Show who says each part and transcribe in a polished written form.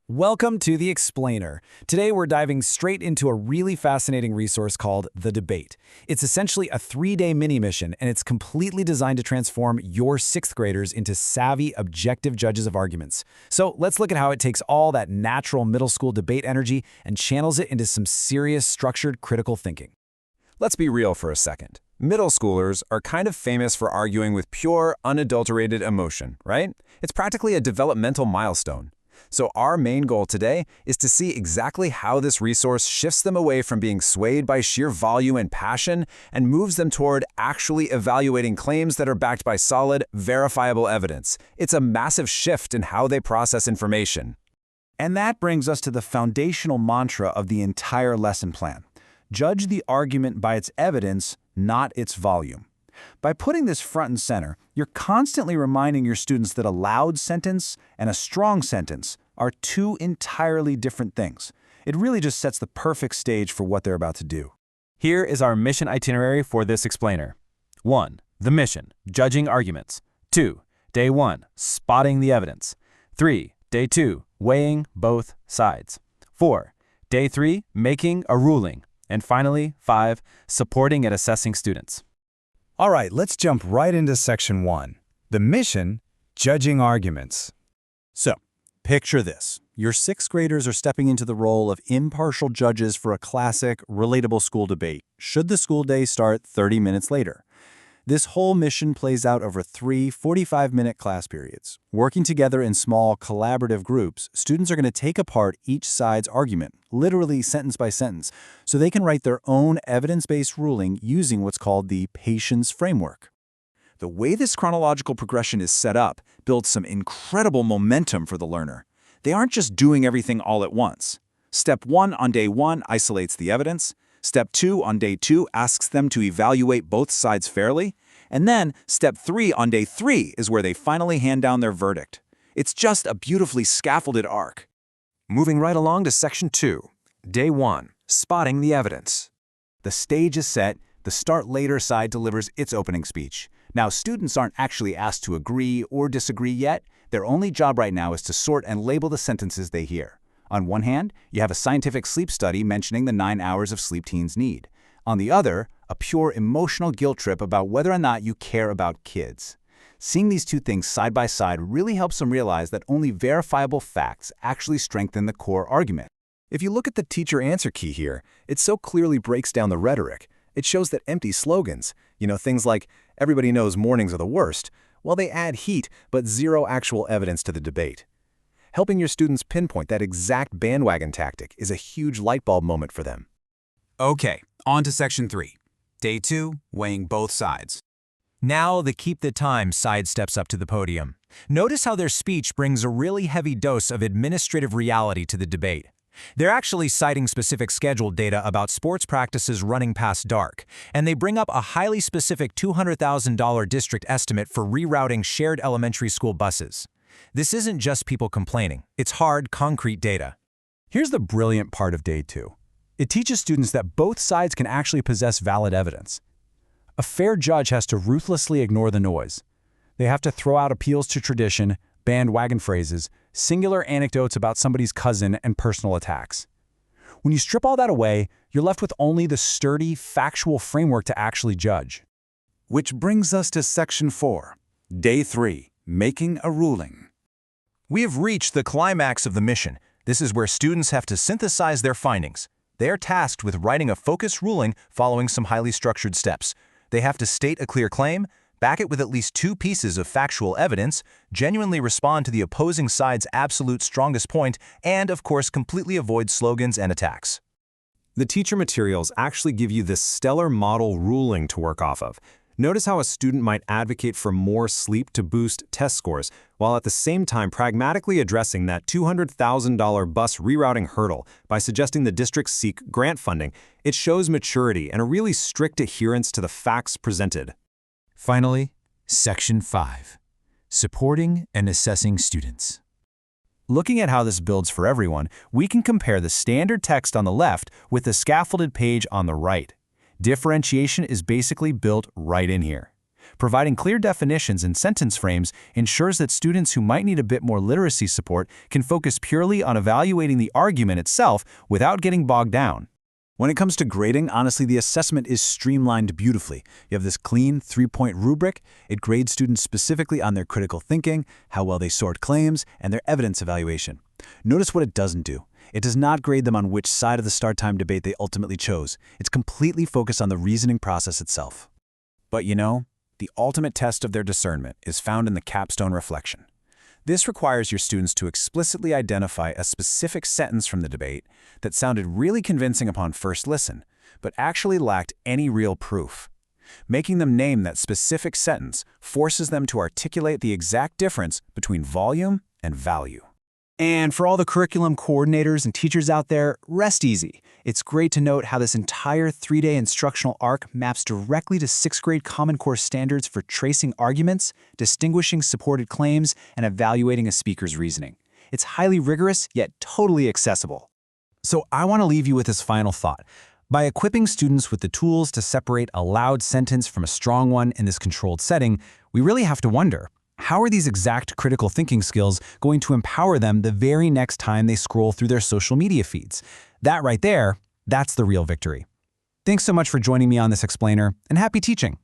Speaker 1: Welcome to The Explainer. Today we're diving straight into a really fascinating resource called The Debate. It's essentially a 3-day mini-mission, and it's completely designed to transform your 6th graders into savvy, objective judges of arguments. So let's look at how it takes all that natural middle school debate energy and channels it into some serious, structured, critical thinking.
Speaker 2: Let's be real for a second. Middle schoolers are kind of famous for arguing with pure, unadulterated emotion, right? It's practically a developmental milestone. So our main goal today is to see exactly how this resource shifts them away from being swayed by sheer volume and passion and moves them toward actually evaluating claims that are backed by solid, verifiable evidence. It's a massive shift in how they process information.
Speaker 3: And that brings us to the foundational mantra of the entire lesson plan. Judge the argument by its evidence, not its volume. By putting this front and center, you're constantly reminding your students that a loud sentence and a strong sentence are two entirely different things. It really just sets the perfect stage for what they're about to do.
Speaker 4: Here is our mission itinerary for this explainer. 1. The mission, judging arguments. 2. Day 1, spotting the evidence. 3. Day 2, weighing both sides. 4. Day 3, making a ruling. And finally, 5. Supporting and assessing students.
Speaker 1: All right, let's jump right into Section 1. The mission, judging arguments.
Speaker 3: So, picture this. Your 6th graders are stepping into the role of impartial judges for a classic, relatable school debate, should the school day start 30 minutes later. This whole mission plays out over 3 45-minute class periods. Working together in small, collaborative groups, students are going to take apart each side's argument, literally sentence by sentence, so they can write their own evidence-based ruling using what's called the patience framework. The way this chronological progression is set up builds some incredible momentum for the learner. They aren't just doing everything all at once. Step 1 on day 1 isolates the evidence. Step 2 on day 2 asks them to evaluate both sides fairly. And then Step 3 on day 3 is where they finally hand down their verdict. It's just a beautifully scaffolded arc.
Speaker 2: Moving right along to Section 2. Day 1, spotting the evidence.
Speaker 3: The stage is set, the start later side delivers its opening speech. Now, students aren't actually asked to agree or disagree yet. Their only job right now is to sort and label the sentences they hear. On one hand, you have a scientific sleep study mentioning the 9 hours of sleep teens need. On the other, a pure emotional guilt trip about whether or not you care about kids. Seeing these two things side by side really helps them realize that only verifiable facts actually strengthen the core argument.
Speaker 2: If you look at the teacher answer key here, it so clearly breaks down the rhetoric. It shows that empty slogans, things like, everybody knows mornings are the worst, well, they add heat but zero actual evidence to the debate. Helping your students pinpoint that exact bandwagon tactic is a huge light bulb moment for them.
Speaker 5: Okay, on to Section 3. Day 2, weighing both sides.
Speaker 6: Now the keep the time side steps up to the podium. Notice how their speech brings a really heavy dose of administrative reality to the debate. They're actually citing specific scheduled data about sports practices running past dark, and they bring up a highly specific $200,000 district estimate for rerouting shared elementary school buses. This isn't just people complaining. It's hard, concrete data.
Speaker 3: Here's the brilliant part of Day 2. It teaches students that both sides can actually possess valid evidence. A fair judge has to ruthlessly ignore the noise. They have to throw out appeals to tradition, bandwagon phrases, singular anecdotes about somebody's cousin, and personal attacks. When you strip all that away, you're left with only the sturdy, factual framework to actually judge. Which brings us to Section 4. Day 3, making a ruling.
Speaker 6: We have reached the climax of the mission. This is where students have to synthesize their findings. They are tasked with writing a focused ruling following some highly structured steps. They have to state a clear claim, back it with at least 2 pieces of factual evidence, genuinely respond to the opposing side's absolute strongest point, and, of course, completely avoid slogans and attacks.
Speaker 2: The teacher materials actually give you this stellar model ruling to work off of. Notice how a student might advocate for more sleep to boost test scores, while at the same time pragmatically addressing that $200,000 bus rerouting hurdle by suggesting the district seek grant funding. It shows maturity and a really strict adherence to the facts presented.
Speaker 4: Finally, Section 5. Supporting and assessing students.
Speaker 3: Looking at how this builds for everyone, we can compare the standard text on the left with the scaffolded page on the right. Differentiation is basically built right in here. Providing clear definitions and sentence frames ensures that students who might need a bit more literacy support can focus purely on evaluating the argument itself without getting bogged down.
Speaker 1: When it comes to grading, honestly, the assessment is streamlined beautifully. You have this clean 3-point rubric. It grades students specifically on their critical thinking, how well they sort claims, and their evidence evaluation. Notice what it doesn't do. It does not grade them on which side of the start time debate they ultimately chose. It's completely focused on the reasoning process itself.
Speaker 2: But you know, the ultimate test of their discernment is found in the capstone reflection. This requires your students to explicitly identify a specific sentence from the debate that sounded really convincing upon first listen, but actually lacked any real proof. Making them name that specific sentence forces them to articulate the exact difference between volume and value.
Speaker 1: And for all the curriculum coordinators and teachers out there, rest easy. It's great to note how this entire 3-day instructional arc maps directly to 6th grade Common Core standards for tracing arguments, distinguishing supported claims, and evaluating a speaker's reasoning. It's highly rigorous, yet totally accessible.
Speaker 3: So I want to leave you with this final thought. By equipping students with the tools to separate a loud sentence from a strong one in this controlled setting, we really have to wonder, how are these exact critical thinking skills going to empower them the very next time they scroll through their social media feeds? That right there, that's the real victory. Thanks so much for joining me on this explainer, and happy teaching!